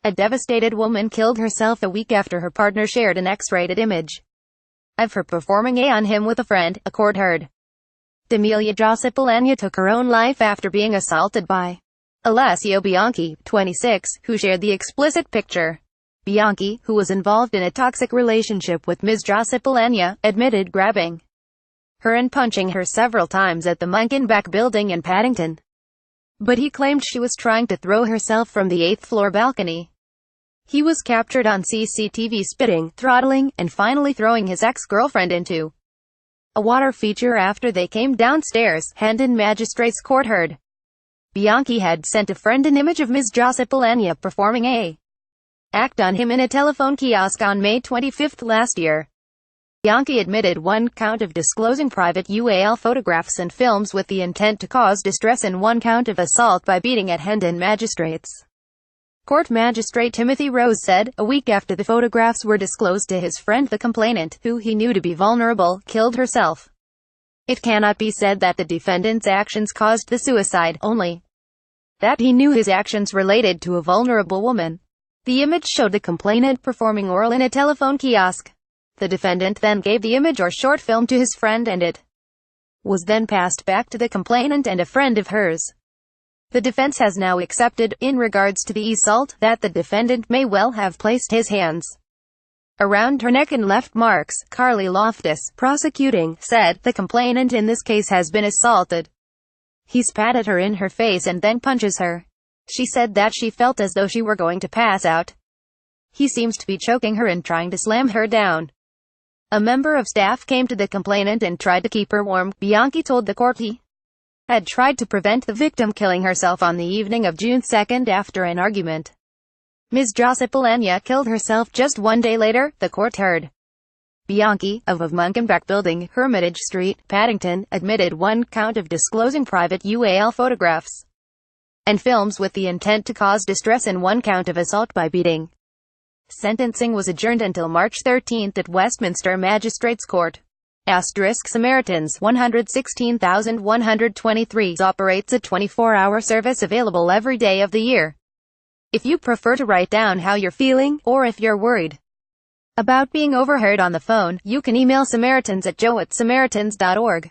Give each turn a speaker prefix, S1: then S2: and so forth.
S1: A devastated woman killed herself a week after her partner shared an X-rated image of her performing on him with a friend, a court heard. Damelia Josipalanya took her own life after being assaulted by Alessio Bianchi, 26, who shared the explicit picture. Bianchi, who was involved in a toxic relationship with Ms. Josipalanya, admitted grabbing her and punching her several times at the Munkenbach building in Paddington. But he claimed she was trying to throw herself from the 8th-floor balcony. He was captured on CCTV spitting, throttling, and finally throwing his ex-girlfriend into a water feature after they came downstairs, Hendon Magistrates Court heard. Bianchi had sent a friend an image of Ms. Josipalanya performing a act on him in a telephone kiosk on May 25 last year. Bianchi admitted one count of disclosing private UAL photographs and films with the intent to cause distress and one count of assault by beating at Hendon Magistrates Court. Magistrate Timothy Rose said, a week after the photographs were disclosed to his friend, the complainant, who he knew to be vulnerable, killed herself. It cannot be said that the defendant's actions caused the suicide, only that he knew his actions related to a vulnerable woman. The image showed the complainant performing oral in a telephone kiosk. The defendant then gave the image or short film to his friend and it was then passed back to the complainant and a friend of hers. The defense has now accepted, in regards to the assault, that the defendant may well have placed his hands around her neck and left marks. Carly Loftus, prosecuting, said, the complainant in this case has been assaulted. He spat at her in her face and then punches her. She said that she felt as though she were going to pass out. He seems to be choking her and trying to slam her down. A member of staff came to the complainant and tried to keep her warm. Bianchi told the court he had tried to prevent the victim killing herself on the evening of June 2 after an argument. Ms. Josipalanya killed herself just one day later, the court heard. Bianchi, of Munkenbach building, Hermitage Street, Paddington, admitted one count of disclosing private UAL photographs and films with the intent to cause distress and one count of assault by beating. Sentencing was adjourned until March 13 at Westminster Magistrates Court. Samaritans 116,123 operates a 24-hour service available every day of the year. If you prefer to write down how you're feeling, or if you're worried about being overheard on the phone, you can email Samaritans at joe@samaritans.org.